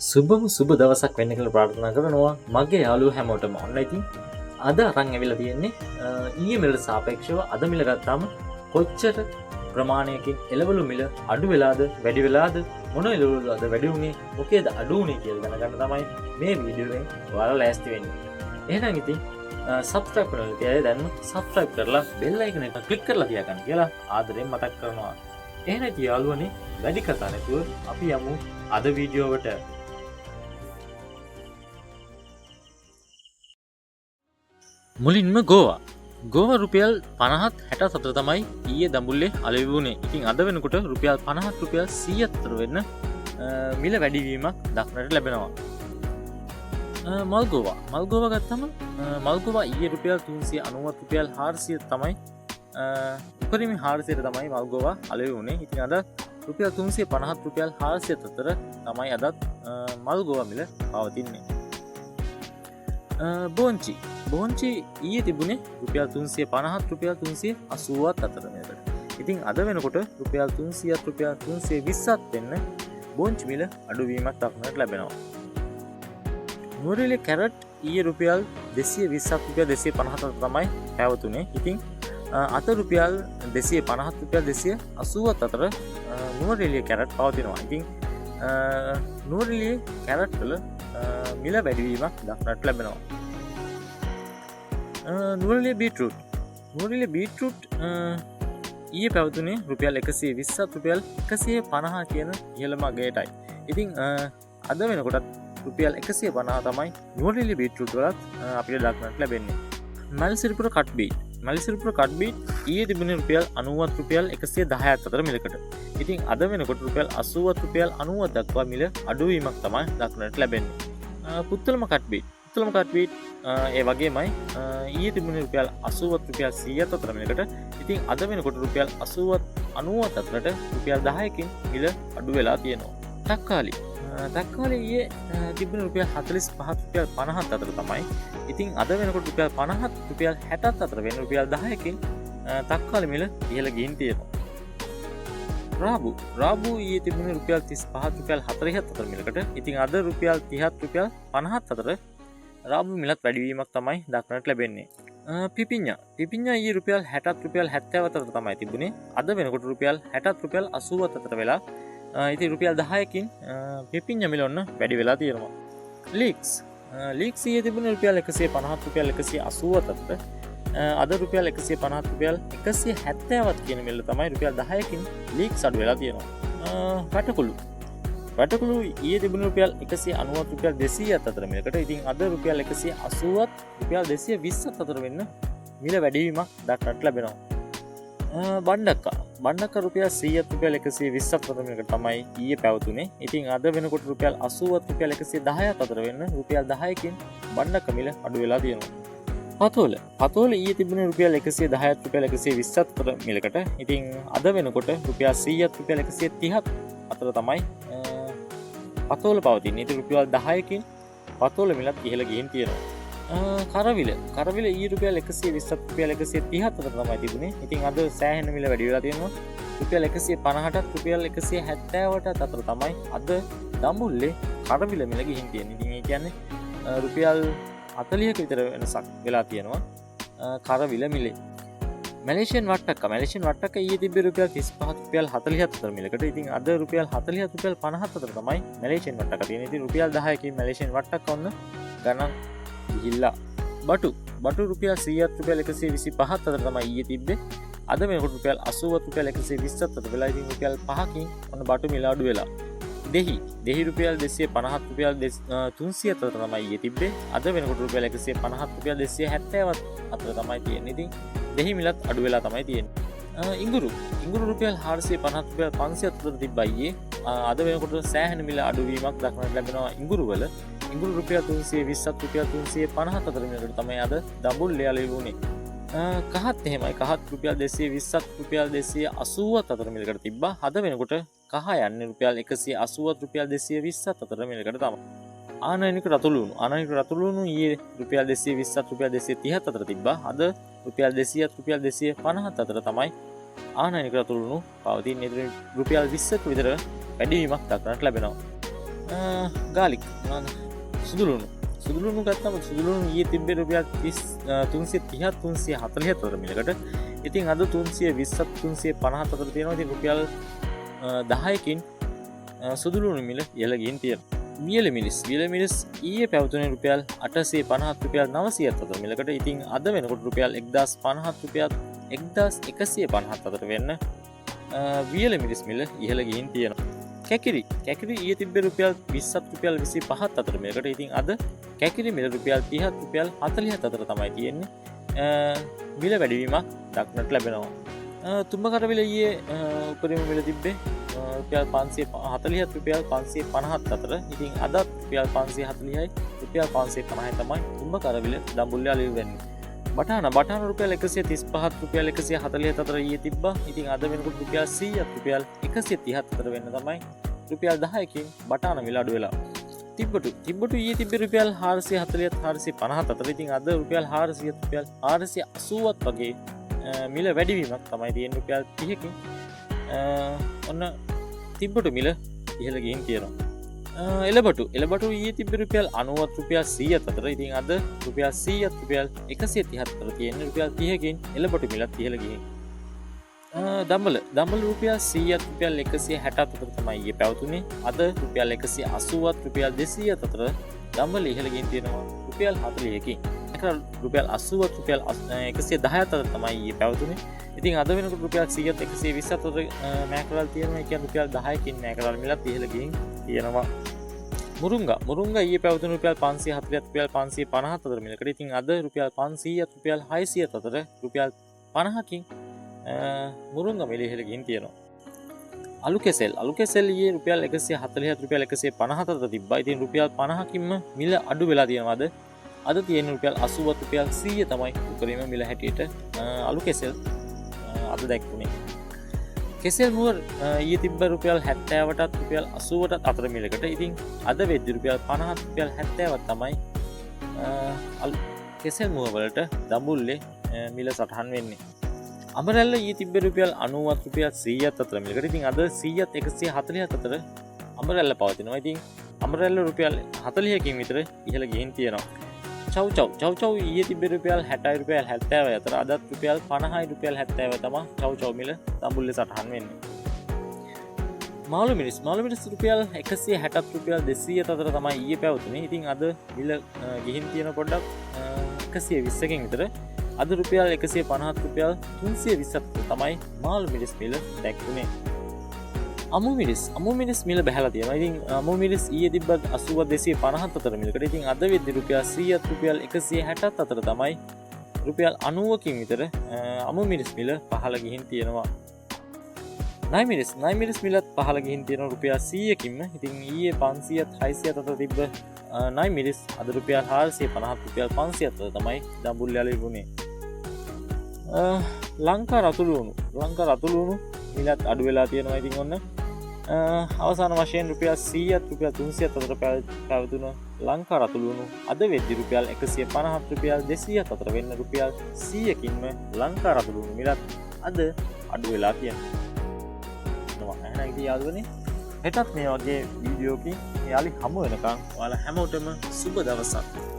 සුබම සුබ දවසක් වෙන්න කියලා ප්‍රාර්ථනා කරනවා මගේ යාළුවෝ හැමෝටම. ඔන්න ඉතින් අද අරන් ඇවිල්ලා තියෙන්නේ ඊයේ මිලට සාපේක්ෂව අද මිල ගත්තාම කොච්චර ප්‍රමාණයකින් එළවලු මිල අඩු වෙලාද වැඩි වෙලාද මොන එළවලුද අද වැඩි වුණේ මොකේද අඩු වුණේ කියලා දැනගන්න තමයි මේ වීඩියෝවෙන් ඔයාලා ලෑස්ති වෙන්නේ. එහෙනම් ඉතින් සබ්ස්ක්‍රයිබ් කරන්න තියාගෙන දැන්ම සබ්ස්ක්‍රයිබ් කරලා බෙල් අයිකන් එක ක්ලික් කරලා තියාගන්න කියලා ආදරෙන් මතක් කරනවා. එහෙනම් ඉතින් යාළුවනේ වැඩි කතා නැතුව අපි යමු අද වීඩියෝවට. මුලින්ම ගෝව රුපියල් 50-64 තමයි ඊයේ දඹුල්ලේ අලෙවුණේ. ඉතින් අද වෙනකොට රුපියල් 50 රුපියල් 100 අතර වෙන්න මිල වැඩිවීමක් දක්නට ලැබෙනවා. මල්ගෝවා ගත්තම මල්ගෝවා ඊයේ රුපියල් 390 රුපියල් 400 තමයි උපරිම 400ට තමයි මල්ගෝවා අලෙවුණේ. ඉතින් අද රුපියල් 350 රුපියල් 400 අතර තමයි අදත් මල්ගෝවා මිල පවතින්නේ. බෝංචි ඊයේ තිබුණේ රුපියල් 350 රුපියල් 380 අතර මේකට. ඉතින් අද වෙනකොට රුපියල් 300 රුපියල් 320ත් වෙන්න බෝංචි මිල අඩුවීමක් දක්නට ලැබෙනවා. නුවරඑළිය කැරට් ඊයේ රුපියල් 220 රුපියල් 250 තමයි පැවතුනේ. ඉතින් අද රුපියල් 250 රුපියල් 280 අතර නුවරඑළිය කැරට් පවතිනවා. ඉතින් නුවරඑළිය කැරට් වල මිල වැඩිවීමක් දක්නට ලැබෙනවා. නුවරඑළිය බීට්‍රූට් ඊයේ පැවතුනේ රුපියල් 120 රුපියල් 150 කියන ඉහළම අගයටයි. ඉතින් අද වෙනකොටත් රුපියල් 150 තමයි නුවරඑළිය බීට්‍රූට් වලත් අපිට දක්නට ලැබෙන්නේ. මල්සිරිපුර කට් බීට් ඊයේ තිබුණේ රුපියල් 90 රුපියල් 110 අතර මිලකට. ඉතින් අද වෙනකොට රුපියල් 80 රුපියල් 90 දක්වා මිල අඩුවීමක් තමයි දක්නට ලැබෙන්නේ. පුත්තලම කට් බීට් ඒ වගේමයි ඊයේ තිබුණේ රුපියල් 80 රුපියල් 100 අතර මිලකට. ඉතින් අද වෙනකොට රුපියල් 80 90 අතරට රුපියල් 10කින් මිල අඩු වෙලා තියෙනවා. තක්කාලි ඊයේ තිබුණේ රුපියල් 45 රුපියල් 50 අතර තමයි. ඉතින් අද වෙනකොට රුපියල් 50 රුපියල් 60 අතර වෙන රුපියල් 10කින් තක්කාලි මිල ඉහළ ගිහින් තියෙනවා. රාබු ඊයේ තිබුණේ රුපියල් 35 රුපියල් 40 අතර මිලකට. ඉතින් අද රුපියල් 30 රුපියල් 50 අතර රාබු මිලත් වැඩිවීමක් තමයි දක්නට ලැබෙන්නේ. පිපිඤ්ඤා ඊයේ රුපියල් 60 රුපියල් 70 අතර තමයි තිබුණේ. අද වෙනකොට රුපියල් 60 රුපියල් 80 අතර වෙලා ඉතින් රුපියල් 10කින් පිපිඤ්ඤා මිල ඔන්න වැඩි වෙලා තියෙනවා. ලීක්ස් ඊයේ තිබුණේ රුපියල් 150 රුපියල් 180 අතර. අද රුපියල් 150 රුපියල් 170ත් කියන මිල තමයි රුපියල් 10කින් ලීක්ස් අඩු වෙලා තියෙනවා. වැටකුළු ඊයේ තිබුණේ රුපියල් 190 රුපියල් 200ත් අතර මිලකට. ඉතින් අද රුපියල් 180ත් රුපියල් 220ත් අතර වෙන්න මිල වැඩිවීමක් දක්නට ලැබෙනවා. බණ්ඩක්කා රුපියල් 100ත් රුපියල් 120ත් අතර මිලකට තමයි ඊයේ පැවතුනේ. ඉතින් අද වෙනකොට රුපියල් 80ත් රුපියල් 110ත් අතර වෙන්න රුපියල් 10කින් බණ්ඩක්ක මිල අඩු වෙලා තියෙනවා. පතෝල ඊයේ තිබුණේ රුපියල් 110ත් රුපියල් 120ත් අතර මිලකට. ඉතින් අද වෙනකොට රුපියල් 100ත් රුපියල් 130ත් අතර තමයි පතෝල පවතින්නේ. ඉතින් රුපියල් 10කින් පතෝල මිලත් ඉහළ ගිහින් තියෙනවා. කරවිල ඊයේ රුපියල් 120ත් රුපියල් 130ත් අතර තමයි තිබුණේ. ඉතින් අද සෑහෙන මිල වැඩි වෙලා තියෙනවා. රුපියල් 150ටත් රුපියල් 170ටත් අතර තමයි අද දඹුල්ලේ කරවිල මිල ගිහින් තියෙන්නේ. ඉතින් ඒ කියන්නේ රුපියල් 40ක විතර වෙනසක් වෙලා තියෙනවා කරවිල මිලේ. මැලේසියන් වට්ටක්ක ඊයේ තිබ්බේ රුපියල් 35 රුපියල් 40 අතර මිලකට. ඉතින් අද රුපියල් 40 රුපියල් 50 අතර තමයි මැලේසියන් වට්ටක්ක තියෙන්නේ. ඉතින් රුපියල් 10කින් මැලේසියන් වට්ටක්ක ඔන්න ගණන් ගිහිල්ලා. බටු රුපියල් 100ත් රුපියල් 125ත් අතර තමයි ඊයේ තිබ්බේ. අද වෙනකොට රුපියල් 80ත් රුපියල් 120ත් අතර වෙලා. ඉතින් රුපියල් 5කින් ඔන්න බටු මිල අඩු වෙලා. දෙහි රුපියල් 250 රුපියල් 300 අතර තමයි ඊයේ තිබ්බේ. අද වෙනකොට රුපියල් 150 රුපියල් 270ත් අතර තමයි තියෙන්නේ. ඉතින් දෙහි මිලත් අඩු වෙලා තමයි තියෙන්නේ. ඉඟුරු රුපියල් 450 රුපියල් 500 අතර තිබ්බා ඊයේ. අද වෙනකොට සෑහෙන මිල අඩුවීමක් දක්නට ලැබෙනවා ඉඟුරු වල. ඉඟුරු රුපියල් 320ත් රුපියල් 350ත් අතර මිලකට තමයි අද දඹුල්ලේ අලෙවුණේ. කහත් එහෙමයි. කහත් රුපියල් 220ත් රුපියල් 280ත් අතර මිලකට තිබ්බා. අද වෙනකොට කහ යන්නේ රුපියල් 180ත් රුපියල් 220ත් අතර මිලකට තමයි. ආනයනික රතුළුණු ඊයේ රුපියල් 220ත් රුපියල් 230ත් අතර තිබ්බා. අද රුපියල් 200ත් රුපියල් 250ත් අතර තමයි ආනයනික රතුළුණු පවතින්නේ. රුපියල් 20ක විතර වැඩිවීමක් දක්නට ලැබෙනවා. ගාලික් සුදුලුණු ගත්තම සුදුලුණු ඊයේ තිබ්බේ රුපියල් 330 344 මිලකට. ඉතින් අද 320 350 අතර තියෙනවා. ඉතින් රුපියල් 10කින් සුදුලුණු මිල ඉහළ ගිහින් තියෙනවා. වියලි මිරිස් ඊයේ පැවතුනේ රුපියල් 850 රුපියල් 974 මිලකට. ඉතින් අද වෙනකොට රුපියල් 1050 රුපියල් 1150 අතර වෙන්න වියලි මිරිස් මිල ඉහළ ගිහින් තියෙනවා. කැකිරි ඊයේ තිබ්බේ රුපියල් 20 රුපියල් 25 අතර මිලකට. ඉතින් අද කැකිරි මිල රුපියල් 30 රුපියල් 40 අතර තමයි තියෙන්නේ. මිල වැඩිවීමක් දක්නට ලැබෙනවා. තුම්බකරවිල ඊයේ උපරිම මිල තිබ්බේ රුපියල් 540 රුපියල් 550 අතර. ඉතින් අද රුපියල් 540යි රුපියල් 550යි තමයි තුම්බකරවිල දඹුල්ල අලිය වෙන්නේ. බටහන රුපියල් 135 රුපියල් 140 අතර ඊයේ තිබ්බා. ඉතින් අද වෙනකොට රුපියල් 100 රුපියල් 130 අතර වෙන්න තමයි රුපියල් 10කින් බටහන මිල අඩු වෙලා. තිබ්බටු ඊයේ තිබ්බේ රුපියල් 440 450 අතර. ඉතින් අද රුපියල් 400 රුපියල් 480ත් වගේ මිල වැඩිවීමක් තමයි තියෙන්නේ රුපියල් 30කින්. ඔන්න තිබ්බටු මිල ඉහළ ගිහින් තියෙනවා. එළබටු ඊයේ තිබ්බේ රුපියල් 90 රුපියල් 100 අතර. ඉතින් අද රුපියල් 100 රුපියල් 130 අතර තියෙන්නේ. රුපියල් 30කින් එළබටු මිලත් ඉහළ ගිහින්. දම්බල රුපියල් 100 රුපියල් 160 අතර තමයි ඊයේ පැවතුනේ. අද රුපියල් 180 රුපියල් 200 අතර දම්බල ඉහළ ගිහින් තියෙනවා රුපියල් 40කින්. රුපියල් 80 රුපියල් 110 අතර තමයි ඊයේ පැවතුනේ. ඉතින් අද වෙනකොට රුපියල් 100ත් 120 අතර මෑකරල් තියෙනවා. ඒ කියන්නේ රුපියල් 10කින් මෑකරල් මිලත් ඉහළ ගිහින් තියෙනවා. මුරුංගා ඊයේ පැවතුනේ රුපියල් 540 රුපියල් 550 අතර මිලකට. ඉතින් අද රුපියල් 500 රුපියල් 600 අතර රුපියල් 50කින් මුරුංගා මිල ඉහළ ගිහින් තියෙනවා. අලු කෙසෙල් ඊයේ රුපියල් 140 රුපියල් 150 අතර තිබ්බා. ඉතින් රුපියල් 50කින්ම මිල අඩු වෙලා තියෙනවා. අද තියෙන රුපියල් 80 රුපියල් 100 තමයි උපරිම මිල හැටියට අලු කෙසෙල් අද දැක්ුණේ. කෙසෙල් මුව ඊයේ තිබ්බ රුපියල් 70ටත් රුපියල් 80ටත් අතර මිලකට. ඉතින් අද වෙද්දි රුපියල් 50 රුපියල් 70ක් තමයි කෙසෙල් මුව වලට දඹුල්ලේ මිල සටහන් වෙන්නේ. අමරැල්ල ඊයේ තිබ්බ රුපියල් 90 රුපියල් 100ත් අතර මිලකට. ඉතින් අද 100ත් 140ත් අතර අමරැල්ල පවතිනවා. ඉතින් අමරැල්ල රුපියල් 40කින් විතර ඉහළ ගිහින් තියෙනවා. චව් ඊයේ තිබ්බේ රුපියල් 60 රුපියල් 70 අතර. අදත් රුපියල් 50යි රුපියල් 70 තමයි චව් මිල දඹුල්ලේ සටහන් වෙන්නේ. මාළු මිරිස් රුපියල් 160 රුපියල් 200 අතර තමයි ඊයේ පැවතුනේ. ඉතින් අද මිල ගිහින් තියෙන පොඩ්ඩක් 120කින් විතර. අද රුපියල් 150 රුපියල් 320 අතර තමයි මාළු මිරිස් මිල දැක්ුනේ. අමු මිරිස් මිල බැහැලා තියෙනවා. ඉතින් අමු මිරිස් ඊයේ තිබ්බ 80 250 අතර මිලකට. ඉතින් අද වෙද්දි රුපියල් 100 රුපියල් 160ත් අතර තමයි රුපියල් 90කින් විතර අමු මිරිස් මිල පහළ ගිහින් තියෙනවා. නයි මිරිස් මිලත් පහළ ගිහින් තියෙනවා රුපියල් 100කින්ම. ඉතින් ඊයේ 500ත් 600ත් අතර තිබ්බ නයි මිරිස් අද රුපියල් 450 රුපියල් 500 අතර තමයි දඹුල්ල යාලුනේ. ලංකා රතුළුණු මිලත් අඩු වෙලා තියෙනවා. ඉතින් ඔන්න අවසාන වශයෙන් රුපියල් 100ත් රුපියල් 300ත් අතර පැවතුන ලංකා රතුළුණු අද වෙද්දි රුපියල් 150 රුපියල් 200ත් අතර වෙන්න රුපියල් 100කින්ම ලංකා රතුළුණු මිලත් අද අඩු වෙලා තියෙනවා. එහෙනම් ඉතින් යාළුවනේ හෙටත් මේ වගේ වීඩියෝකින් යාලි හමු වෙනකන් ඔයාලා හැමෝටම සුබ දවසක්.